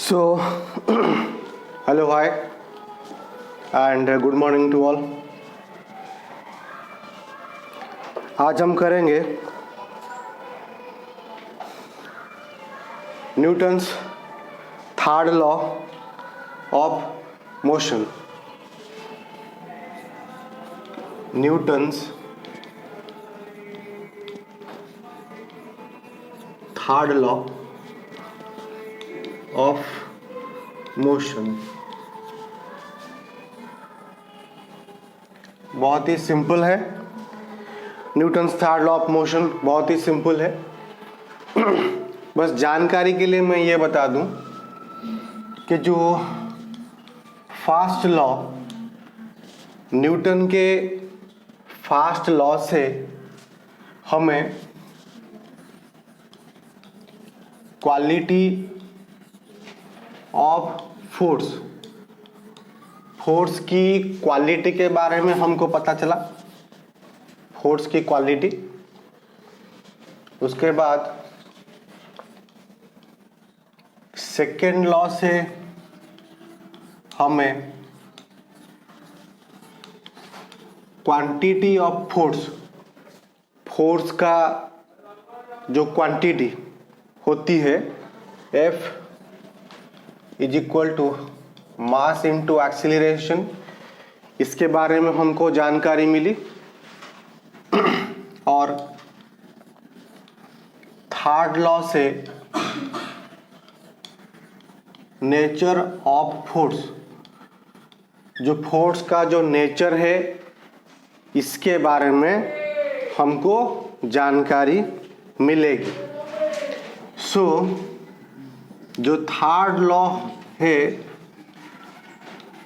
So, hello, hi, and good morning to all. आज हम करेंगे Newton's third law of motion. Newton's third law of motion. बहुत ही simple है. Newton's third law of motion बहुत ही simple है. बस जानकारी के लिए मैं ये बता दूं कि जो फर्स्ट लॉ, न्यूटन के फर्स्ट लॉ से हमें क्वालिटी ऑफ फोर्स की क्वालिटी के बारे में हमको पता चला. फोर्स की क्वालिटी. उसके बाद सेकेंड लॉ से हमें क्वांटिटी ऑफ फोर्स का जो क्वांटिटी होती है F is equal to mass into acceleration, इसके बारे में हमको जानकारी मिली. और थर्ड लॉ से नेचर ऑफ फोर्स, जो फोर्स का जो नेचर है इसके बारे में हमको जानकारी मिलेगी. सो जो थर्ड लॉ है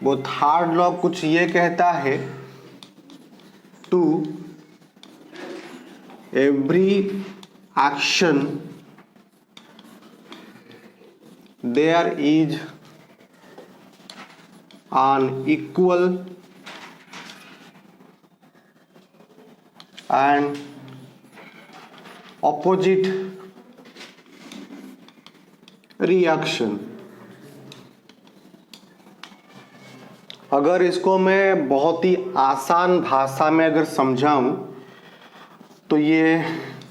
वो थर्ड लॉ कुछ ये कहता है, to every action there is an equal and opposite reaction. अगर इसको मैं बहुत ही आसान भाषा में अगर समझाऊं तो ये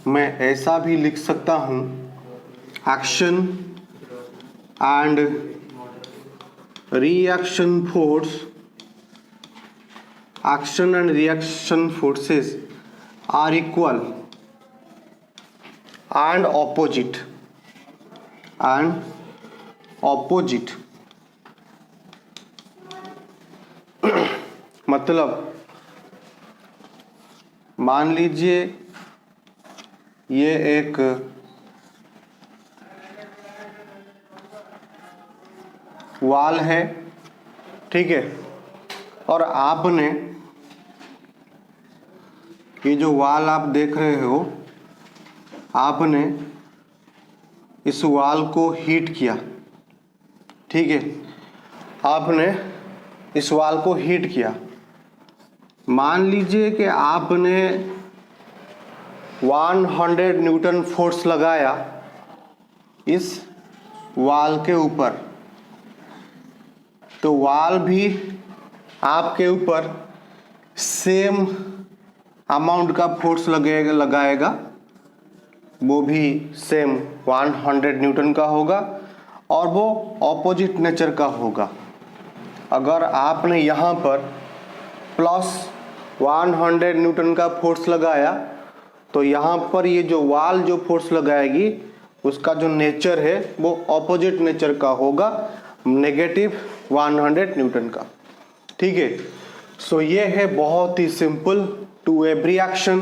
मैं ऐसा भी लिख सकता हूं, action and reaction force, action and reaction forces are equal and opposite. मतलब मान लीजिए ये एक वाल है, ठीक है, और आपने ये जो वाल आप देख रहे हो, आपने इस वाल को हीट किया, ठीक है, आपने इस वाल को हीट किया. मान लीजिए कि आपने 100 न्यूटन फोर्स लगाया इस वाल के ऊपर, तो वाल भी आपके ऊपर सेम अमाउंट का फोर्स लगाएगा, वो भी सेम 100 न्यूटन का होगा और वो ऑपोजिट नेचर का होगा. अगर आपने यहाँ पर प्लस 100 न्यूटन का फोर्स लगाया तो यहाँ पर ये जो वाल जो फोर्स लगाएगी उसका जो नेचर है वो ऑपोजिट नेचर का होगा, नेगेटिव 100 न्यूटन का. ठीक है. सो ये है बहुत ही सिंपल, टू एवरी एक्शन.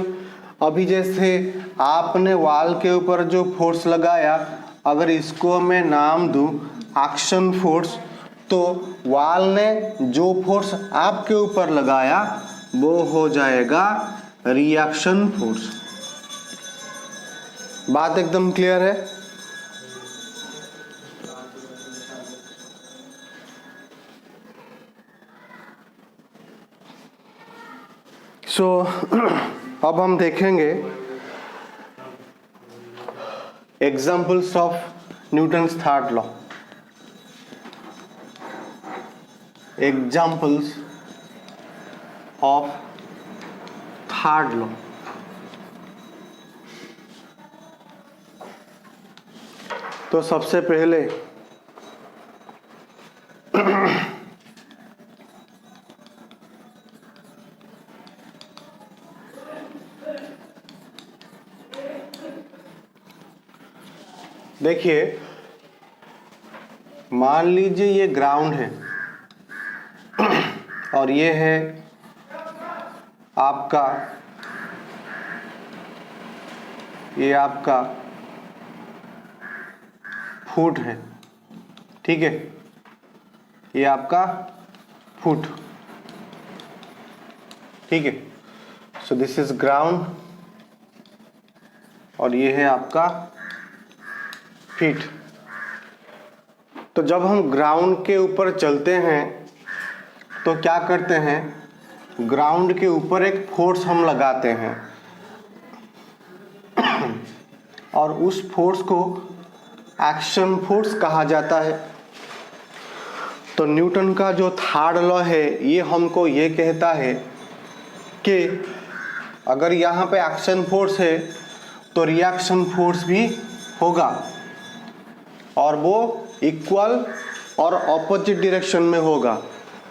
अभी जैसे आपने वाल के ऊपर जो फोर्स लगाया, अगर इसको मैं नाम दूं एक्शन फोर्स, तो वाल ने जो फोर्स आपके ऊपर लगाया वो हो जाएगा रिएक्शन फोर्स. बात एकदम क्लियर है? सो अब हम देखेंगे examples of Newton's third law. Examples of third law. तो सबसे पहले देखिए, मान लीजिए ये ग्राउंड है और ये है आपका, ये आपका फुट है, ठीक है, ये आपका फुट, ठीक है। सो दिस इज ग्राउंड और ये है आपका फीट। तो जब हम ग्राउंड के ऊपर चलते हैं तो क्या करते हैं, ग्राउंड के ऊपर एक फोर्स हम लगाते हैं और उस फोर्स को एक्शन फोर्स कहा जाता है। तो न्यूटन का जो थर्ड लॉ है ये हमको ये कहता है कि अगर यहाँ पे एक्शन फोर्स है तो रिएक्शन फोर्स भी होगा और वो इक्वल और ऑपोजिट डायरेक्शन में होगा।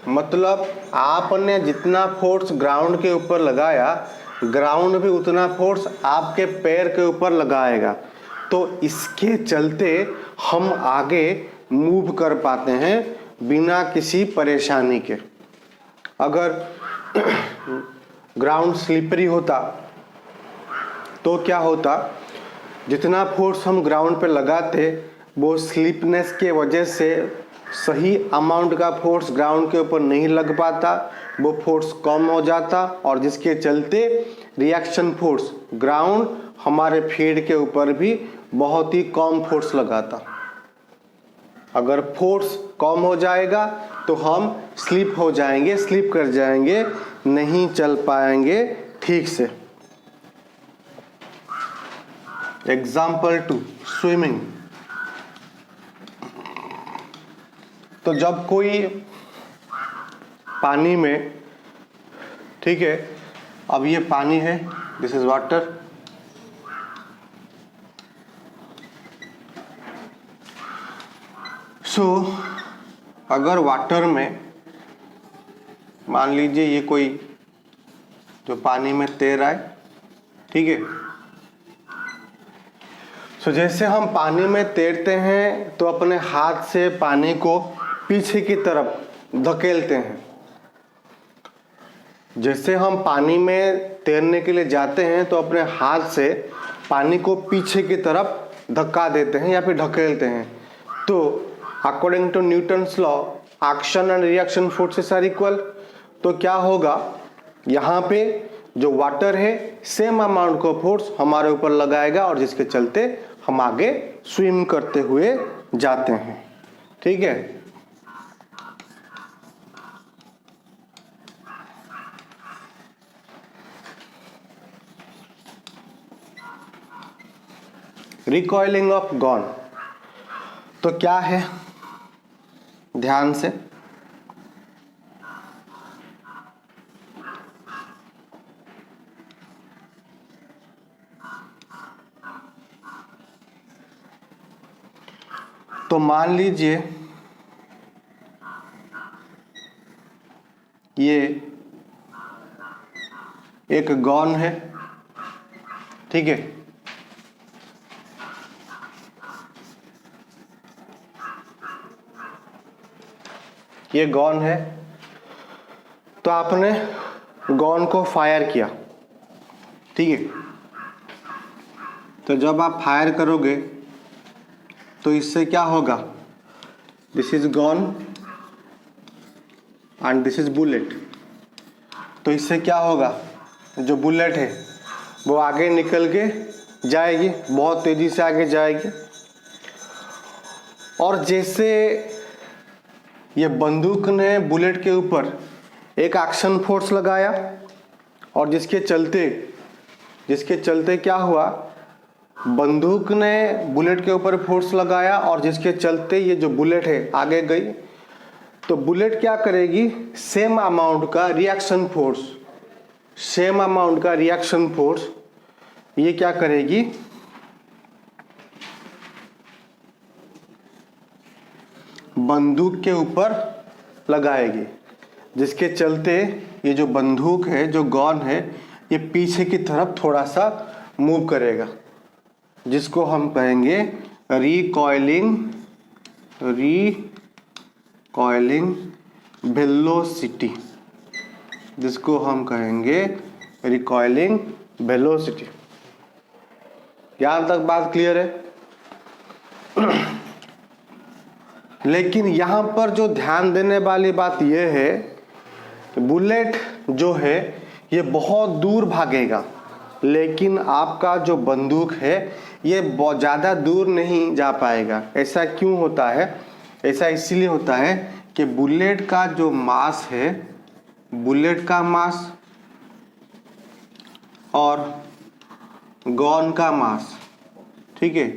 मतलब आपने जितना फोर्स ग्राउंड के ऊपर लगाया, ग्राउंड भी उतना फोर्स आपके पैर के ऊपर लगाएगा। तो इसके चलते हम आगे मूव कर पाते हैं बिना किसी परेशानी के। अगर ग्राउंड स्लिपरी होता तो क्या होता, जितना फोर्स हम ग्राउंड पे लगाते वो स्लिपनेस के वजह से सही अमाउंट का फोर्स ग्राउंड के ऊपर नहीं लग पाता, वो फोर्स कम हो जाता और जिसके चलते रिएक्शन फोर्स ग्राउंड हमारे फीट के ऊपर भी बहुत ही कम फोर्स लगाता। अगर फोर्स कम हो जाएगा तो हम स्लिप हो जाएंगे, स्लिप कर जाएंगे, नहीं चल पाएंगे ठीक से। Example 2, swimming. तो जब कोई पानी में, ठीक है, अब ये पानी है, दिस इज वाटर, सो अगर वाटर में मान लीजिए ये कोई जो पानी में तैर रहा है, ठीक है। सो जैसे हम पानी में तैरते हैं तो अपने हाथ से पानी को पीछे की तरफ धकेलते हैं। जैसे हम पानी में तैरने के लिए जाते हैं तो अपने हाथ से पानी को पीछे की तरफ धक्का देते हैं या फिर ढकेलते हैं। तो according to Newton's law, action and reaction forces are equal. तो क्या होगा, यहाँ पे जो वाटर है सेम अमाउंट का फोर्स हमारे ऊपर लगाएगा और जिसके चलते हम आगे स्विम करते हुए जाते हैं, ठीक है। रिकॉइलिंग ऑफ गन, तो क्या है, ध्यान से, तो मान लीजिए ये एक गन है, ठीक है। ये गन है, तो आपने गन को फायर किया, ठीक है। तो जब आप फायर करोगे तो इससे क्या होगा, this is gun and this is bullet. तो इससे क्या होगा, जो बुलेट है वो आगे निकल के जाएगी, बहुत तेजी से आगे जाएगी। और जैसे ये बंदूक ने बुलेट के ऊपर एक एक्शन फोर्स लगाया और जिसके चलते क्या हुआ, बंदूक ने बुलेट के ऊपर फोर्स लगाया और जिसके चलते ये जो बुलेट है आगे गई। तो बुलेट क्या करेगी, सेम अमाउंट का रिएक्शन फोर्स, सेम अमाउंट का रिएक्शन फोर्स ये क्या करेगी, बंदूक के ऊपर लगाएगी, जिसके चलते ये जो बंदूक है, जो गन है, ये पीछे की तरफ थोड़ा सा मूव करेगा, जिसको हम कहेंगे रिकॉइलिंग वेलोसिटी, जिसको हम कहेंगे रिकॉइलिंग वेलोसिटी। यहां तक बात क्लियर है? लेकिन यहां पर जो ध्यान देने वाली बात यह है कि बुलेट जो है ये बहुत दूर भागेगा, लेकिन आपका जो बंदूक है ये बहुत ज़्यादा दूर नहीं जा पाएगा। ऐसा क्यों होता है? ऐसा इसलिए होता है कि बुलेट का जो मास है, बुलेट का मास और गन का मास, ठीक है,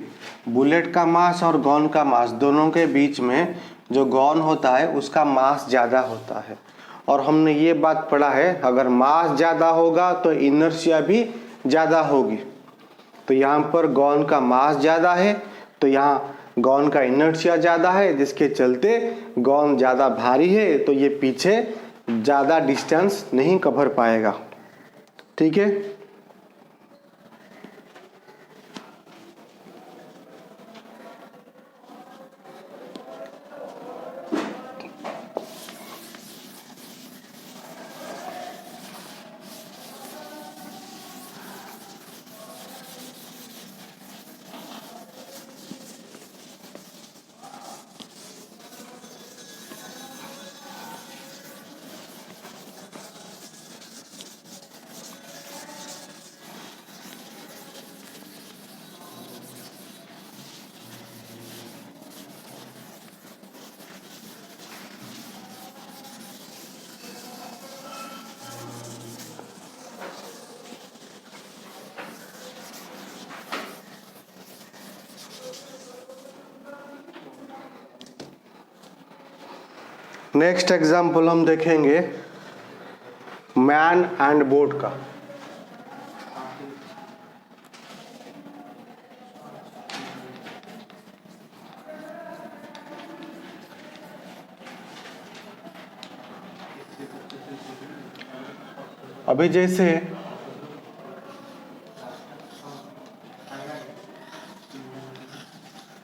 बुलेट का मास और गन का मास दोनों के बीच में जो गन होता है उसका मास ज़्यादा होता है। और हमने ये बात पढ़ा है, अगर मास ज़्यादा होगा तो इनर्शिया भी ज़्यादा होगी। तो यहाँ पर गन का मास ज़्यादा है तो यहाँ गन का इनर्शिया ज़्यादा है, जिसके चलते गन ज़्यादा भारी है तो ये पीछे ज़्यादा डिस्टेंस नहीं कवर पाएगा। ठीक है, नेक्स्ट एग्जाम्पल हम देखेंगे मैन एंड बोट का। अभी जैसे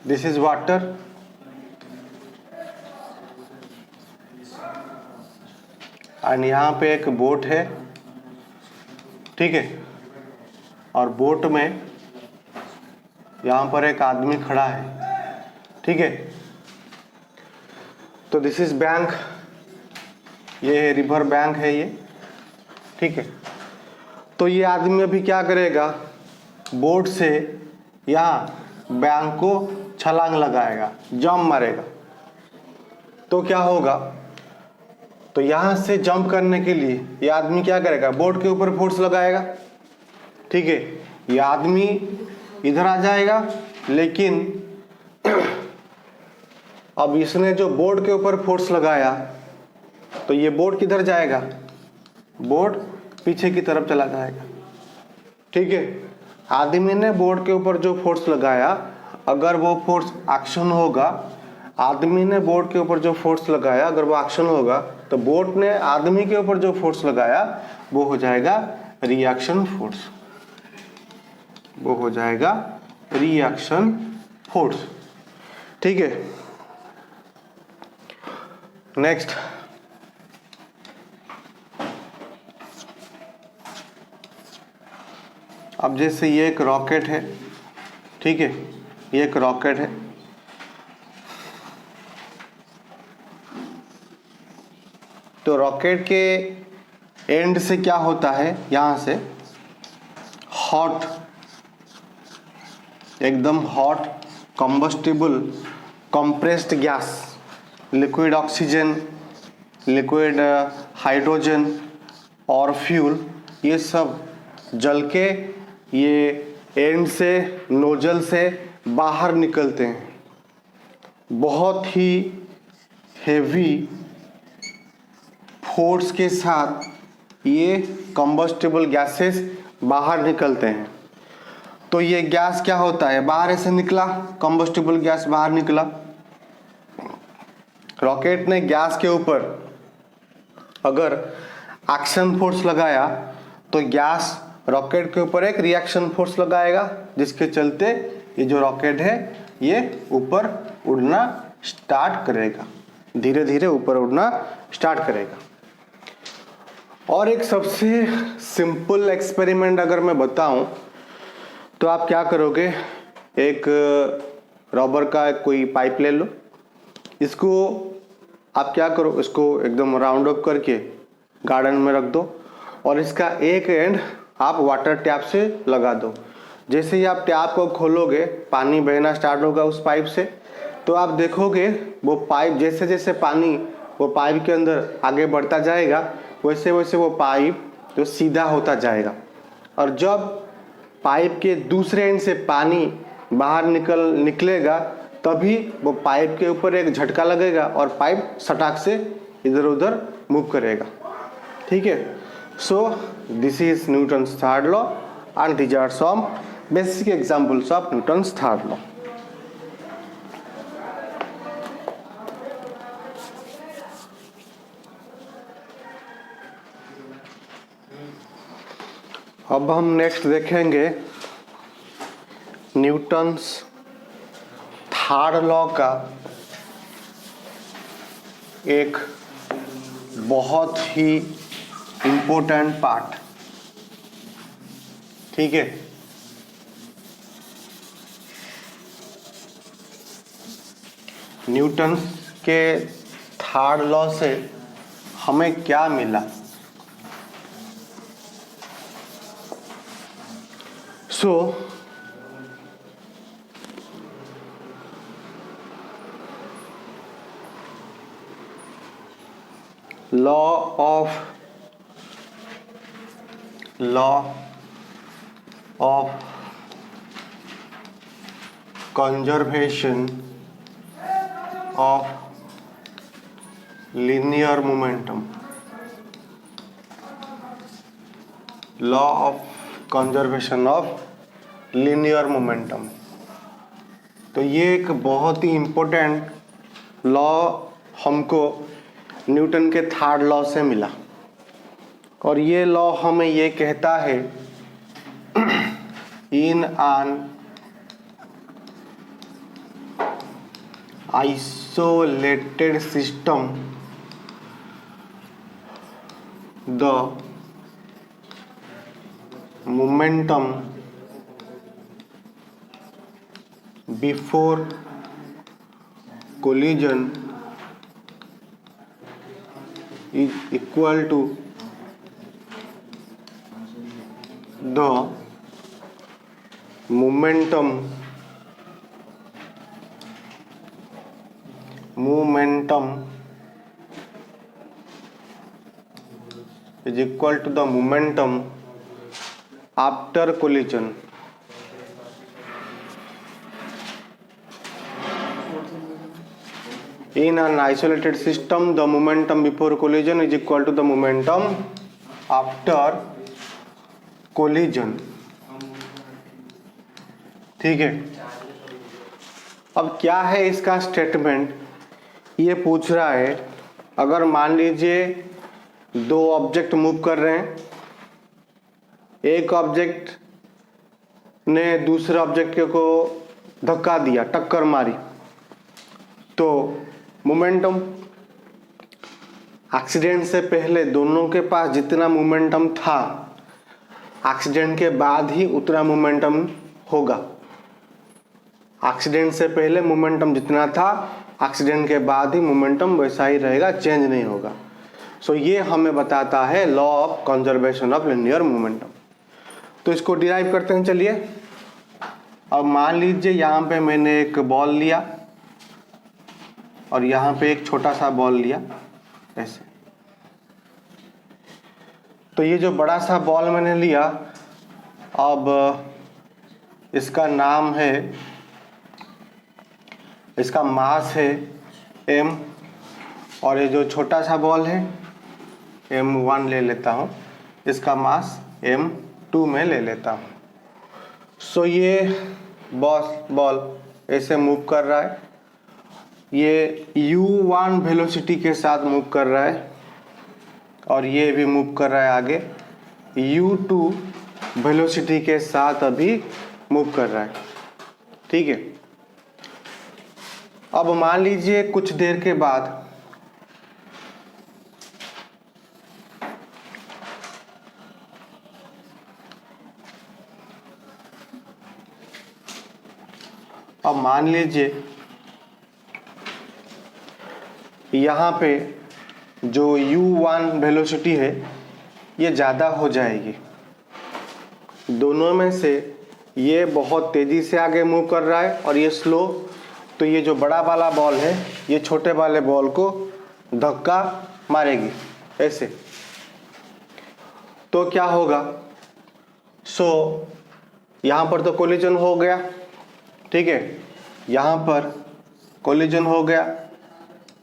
दिस इज वाटर, और यहाँ पे एक बोट है, ठीक है, और बोट में यहाँ पर एक आदमी खड़ा है, ठीक है। तो दिस इज बैंक, ये रिवर बैंक है ये, ठीक है। तो ये आदमी अभी क्या करेगा, बोट से यहाँ बैंक को छलांग लगाएगा, जंप मारेगा। तो क्या होगा, तो यहाँ से जंप करने के लिए ये आदमी क्या करेगा, बोट के ऊपर फोर्स लगाएगा, ठीक है। ये आदमी इधर आ जाएगा, लेकिन अब इसने जो बोट के ऊपर फोर्स लगाया तो ये बोट किधर जाएगा, बोट पीछे की तरफ चला जाएगा, ठीक है। आदमी ने बोट के ऊपर जो फोर्स लगाया, अगर वो फोर्स एक्शन होगा, आदमी ने बोट के ऊपर जो फोर्स लगाया अगर वो एक्शन होगा, तो बोट ने आदमी के ऊपर जो फोर्स लगाया वो हो जाएगा रिएक्शन फोर्स, वो हो जाएगा रिएक्शन फोर्स, ठीक है। नेक्स्ट, अब जैसे ये एक रॉकेट है, ठीक है, ये एक रॉकेट है, तो रॉकेट के एंड से क्या होता है, यहाँ से हॉट, एकदम hot combustible compressed gas, liquid oxygen, liquid hydrogen और फ्यूल, ये सब जल के ये एंड से, नोजल से बाहर निकलते हैं। बहुत ही हेवी फोर्स के साथ ये कंबस्टिबल गैसेस बाहर निकलते हैं। तो ये गैस क्या होता है, बाहर ऐसे निकला, कंबस्टिबल गैस बाहर निकला। रॉकेट ने गैस के ऊपर अगर एक्शन फोर्स लगाया तो गैस रॉकेट के ऊपर एक रिएक्शन फोर्स लगाएगा, जिसके चलते ये जो रॉकेट है ये ऊपर उड़ना स्टार्ट करेगा, धीरे धीरे ऊपर उड़ना स्टार्ट करेगा। और एक सबसे सिंपल एक्सपेरिमेंट अगर मैं बताऊं तो आप क्या करोगे, एक रबर का कोई पाइप ले लो, इसको आप क्या करो, इसको एकदम राउंड अप करके गार्डन में रख दो और इसका एक एंड आप वाटर टैप से लगा दो। जैसे ही आप टैप को खोलोगे पानी बहना स्टार्ट होगा उस पाइप से, तो आप देखोगे वो पाइप जैसे जैसे पानी वो पाइप के अंदर आगे बढ़ता जाएगा वैसे वैसे वो पाइप जो सीधा होता जाएगा। और जब पाइप के दूसरे एंड से पानी बाहर निकलेगा तभी वो पाइप के ऊपर एक झटका लगेगा और पाइप सटाक से इधर उधर मूव करेगा। ठीक है, so this is Newton's third law and these are some basic examples of Newton's third law. अब हम नेक्स्ट देखेंगे न्यूटन्स थर्ड लॉ का एक बहुत ही इम्पोर्टेंट पार्ट। ठीक है, न्यूटन के थर्ड लॉ से हमें क्या मिला। So law of conservation of linear momentum, law of conservation of linear momentum। तो ये एक बहुत ही इम्पोर्टेंट लॉ हमको न्यूटन के थर्ड लॉ से मिला। और ये लॉ हमें ये कहता है in an isolated system the momentum before collision is equal to the momentum is equal to the momentum after collision। In an isolated system the momentum before collision is equal to the momentum after collision। ठीक है, अब क्या है इसका statement, ये पूछ रहा है अगर मान लीजिए दो ऑब्जेक्ट मूव कर रहे हैं, एक ऑब्जेक्ट ने दूसरे ऑब्जेक्ट को धक्का दिया, टक्कर मारी, तो मोमेंटम एक्सीडेंट से पहले दोनों के पास जितना मोमेंटम था एक्सीडेंट के बाद ही उतना मोमेंटम होगा। एक्सीडेंट से पहले मोमेंटम जितना था एक्सीडेंट के बाद ही मोमेंटम वैसा ही रहेगा, चेंज नहीं होगा। सो ये हमें बताता है law of conservation of linear momentum. तो इसको डिराइव करते हैं, चलिए। अब मान लीजिए यहाँ पे मैंने एक बॉल लिया और यहाँ पे एक छोटा सा बॉल लिया ऐसे। तो ये जो बड़ा सा बॉल मैंने लिया, अब इसका नाम है, इसका मास है m, और ये जो छोटा सा बॉल है m1 ले लेता हूँ, इसका मास m2 में ले लेता हूँ। सो ये बॉल ऐसे मूव कर रहा है, ये u1 वेलोसिटी के साथ मूव कर रहा है और ये भी मूव कर रहा है आगे u2 वेलोसिटी के साथ अभी मूव कर रहा है। ठीक है, अब मान लीजिए कुछ देर के बाद यहाँ पे जो u1 वेलोसिटी है ये ज़्यादा हो जाएगी। दोनों में से ये बहुत तेज़ी से आगे मूव कर रहा है और ये स्लो, तो ये जो बड़ा वाला बॉल है ये छोटे वाले बॉल को धक्का मारेगी ऐसे। तो क्या होगा, यहाँ पर तो कोलिजन हो गया। ठीक है, यहाँ पर कोलिजन हो गया,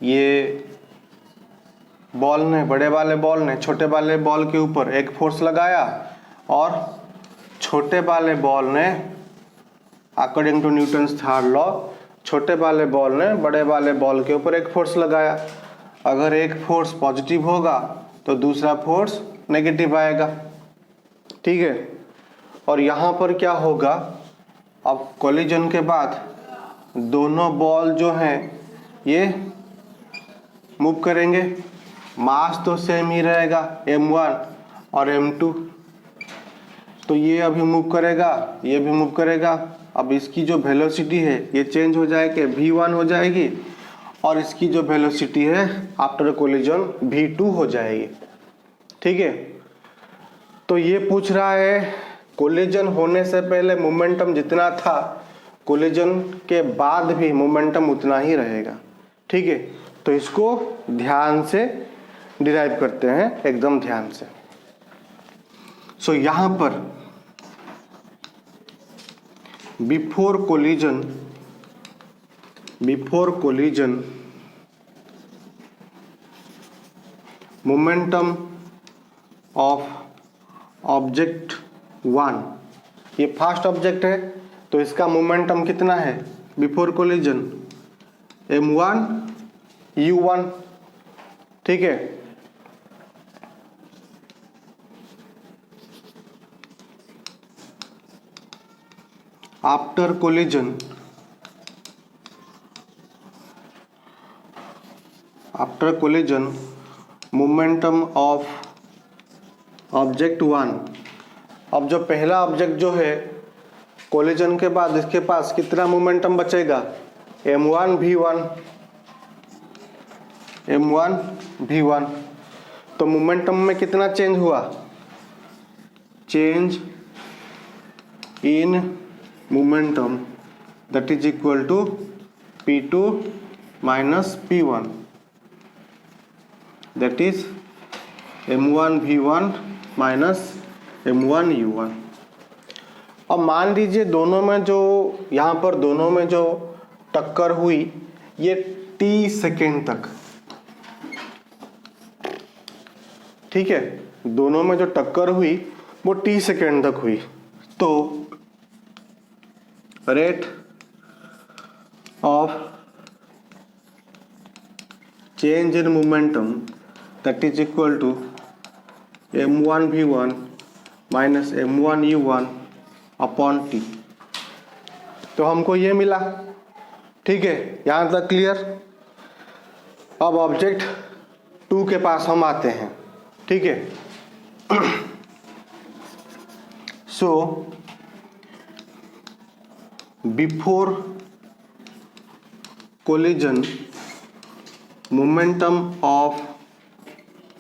ये बॉल ने, बड़े वाले बॉल ने छोटे वाले बॉल के ऊपर एक फोर्स लगाया और छोटे वाले बॉल ने according to Newton's third law छोटे वाले बॉल ने बड़े वाले बॉल के ऊपर एक फोर्स लगाया। अगर एक फोर्स पॉजिटिव होगा तो दूसरा फोर्स नेगेटिव आएगा। ठीक है, और यहाँ पर क्या होगा, अब कोलिजन के बाद दोनों बॉल जो हैं ये मूव करेंगे, मास तो सेम ही रहेगा m1 और m2, तो ये अभी मूव करेगा, ये भी मूव करेगा। अब इसकी जो वेलोसिटी है ये चेंज हो जाएगी, v1 हो जाएगी और इसकी जो वेलोसिटी है आफ्टर कोलिजन v2 हो जाएगी। ठीक है, तो ये पूछ रहा है कोलिजन होने से पहले मोमेंटम जितना था कोलिजन के बाद भी मोमेंटम उतना ही रहेगा। ठीक है, तो इसको ध्यान से डिराइव करते हैं, एकदम ध्यान से। यहाँ पर before collision momentum of object 1, ये फर्स्ट ऑब्जेक्ट है तो इसका मोमेंटम कितना है बिफोर कोलिजन, m1 u1। ठीक है, after collision momentum of object 1। अब जो पहला ऑब्जेक्ट जो है कोलिजन के बाद इसके पास कितना मोमेंटम बचेगा, m1 v1। तो मोमेंटम में कितना चेंज हुआ, change in momentum that is equal to p2 minus p1, that is m1 v1 minus m1 u1। अब मान लीजिए दोनों में जो यहाँ पर दोनों में जो टक्कर हुई ये t सेकेंड तक। ठीक है, दोनों में जो टक्कर हुई वो t सेकेंड तक हुई, तो rate of change in momentum that is equal to m1 v1 minus m1 u1 upon t। तो हमको ये मिला। ठीक है, यहाँ तक क्लियर। अब ऑब्जेक्ट 2 के पास हम आते हैं। ठीक है, so before collision momentum of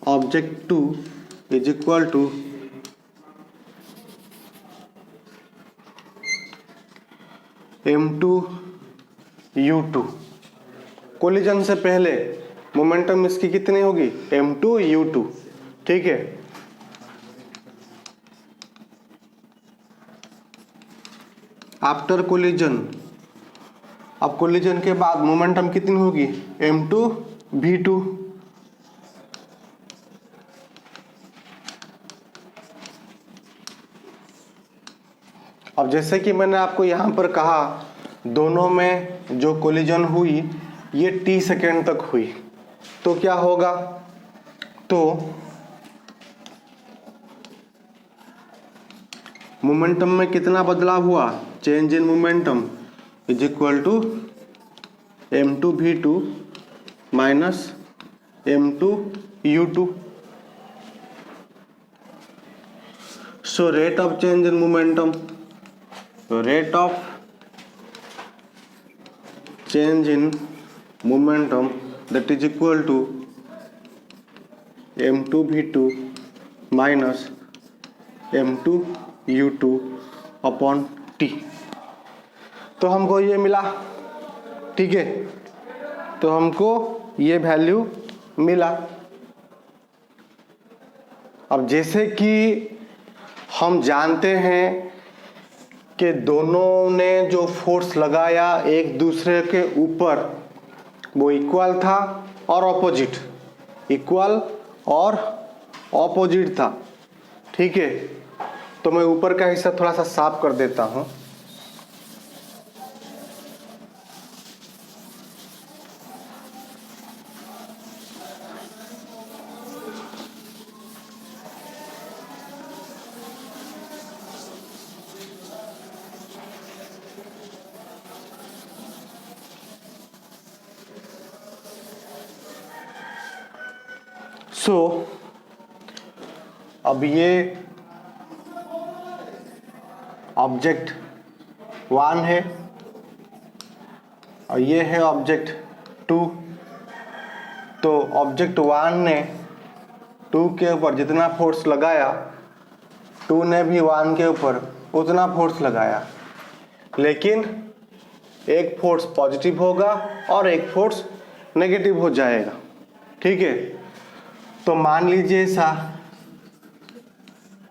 object 2 is equal to m2 u2। Collision से पहले मोमेंटम इसकी कितनी होगी, m2 u2। ठीक है, आफ्टर कोलिजन, अब कोलिजन के बाद मोमेंटम कितनी होगी, m2 v2। अब जैसे कि मैंने आपको यहाँ पर कहा, दोनों में जो कोलिजन हुई ये t सेकेंड तक हुई, तो क्या होगा, तो मोमेंटम में कितना बदलाव हुआ, change in momentum is equal to m2v2 minus m2u2। So rate of change in momentum, rate of change in momentum that is equal to m2v2 minus m2u2 upon t। तो हमको ये मिला, ठीक है, तो हमको ये वैल्यू मिला। अब जैसे कि हम जानते हैं कि दोनों ने जो फोर्स लगाया एक दूसरे के ऊपर वो इक्वल था और ऑपोजिट, इक्वल और ऑपोजिट था, ठीक है। तो मैं ऊपर का हिस्सा थोड़ा सा साफ कर देता हूं। अब ये ऑब्जेक्ट 1 है और ये है ऑब्जेक्ट 2। तो ऑब्जेक्ट 1 ने 2 के ऊपर जितना फोर्स लगाया, 2 ने भी 1 के ऊपर उतना फोर्स लगाया, लेकिन एक फोर्स पॉजिटिव होगा और एक फोर्स नेगेटिव हो जाएगा, ठीक है। तो मान लीजिए ऐसा,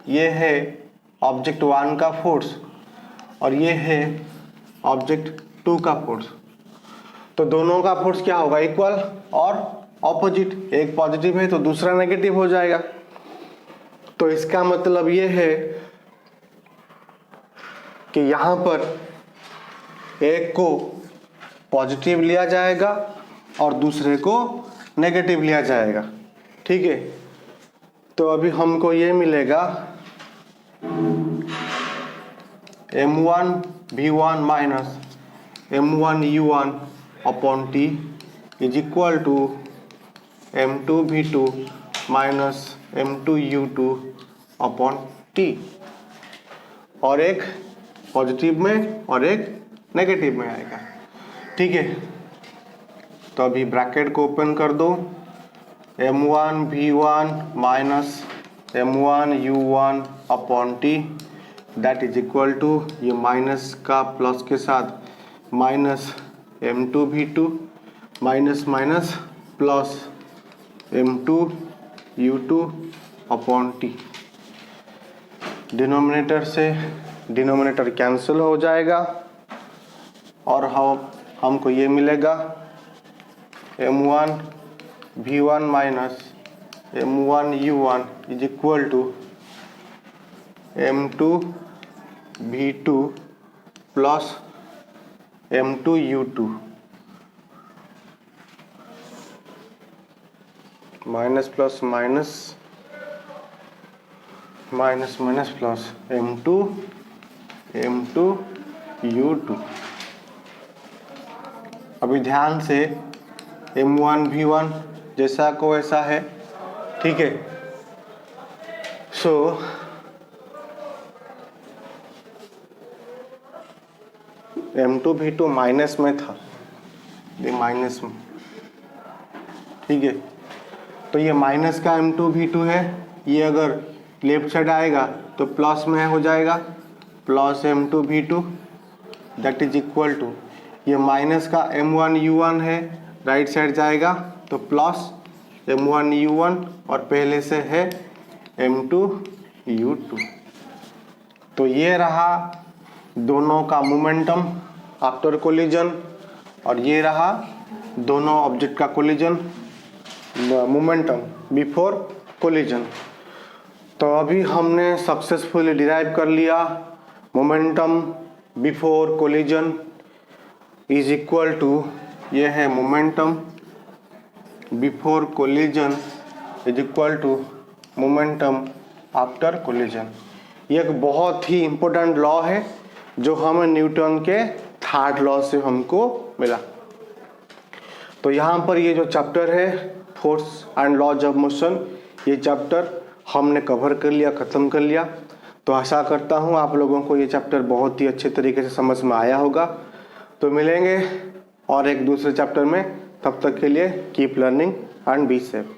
ये है ऑब्जेक्ट 1 का फोर्स और ये है ऑब्जेक्ट 2 का फोर्स। तो दोनों का फोर्स क्या होगा, इक्वल और ऑपोजिट, एक पॉजिटिव है तो दूसरा नेगेटिव हो जाएगा। तो इसका मतलब ये है कि यहाँ पर एक को पॉजिटिव लिया जाएगा और दूसरे को नेगेटिव लिया जाएगा, ठीक है। तो अभी हमको ये मिलेगा m1 v1 minus m1 u1 upon t is equal to m2 v2 minus m2 u2 upon t, और एक पॉजिटिव में और एक नेगेटिव में आएगा, ठीक है। तो अभी ब्रैकेट को ओपन कर दो, m1 v1 minus m1 u1 upon t that is equal to, ये माइनस का प्लस के साथ minus m2 v2 minus minus plus m2 u2 upon t। Denominator से डिनोमिनेटर कैंसिल हो जाएगा और हमको ये मिलेगा m1 v1 minus m1 u1 is equal to m2 v2 plus m2 u2 minus plus minus minus minus plus m2 u2। अभी ध्यान से m1 v1 जैसा को वैसा है, ठीक है। सो m2 v2 माइनस में था, ये माइनस में, ठीक है। तो ये माइनस का m2 v2 है, ये अगर लेफ्ट साइड आएगा तो प्लस में हो जाएगा, plus m2 v2 that is equal to, ये माइनस का m1 u1 है, राइट साइड जाएगा तो प्लस m1 u1 और पहले से है m2 u2। तो ये रहा दोनों का मोमेंटम आफ्टर कोलिजन और ये रहा दोनों ऑब्जेक्ट का कोलिजन मोमेंटम बिफोर कोलिजन। तो अभी हमने सक्सेसफुली डिराइव कर लिया momentum before collision is equal to, ये है momentum before collision is equal to momentum after collision. ये एक बहुत ही इंपॉर्टेंट लॉ है जो हमें न्यूटन के थर्ड लॉ से हमको मिला। तो यहाँ पर ये जो चैप्टर है force and laws of motion, ये चैप्टर हमने कवर कर लिया, ख़त्म कर लिया। तो आशा करता हूँ आप लोगों को ये चैप्टर बहुत ही अच्छे तरीके से समझ में आया होगा। तो मिलेंगे और एक दूसरे चैप्टर में, तब तक के लिए keep learning and be safe.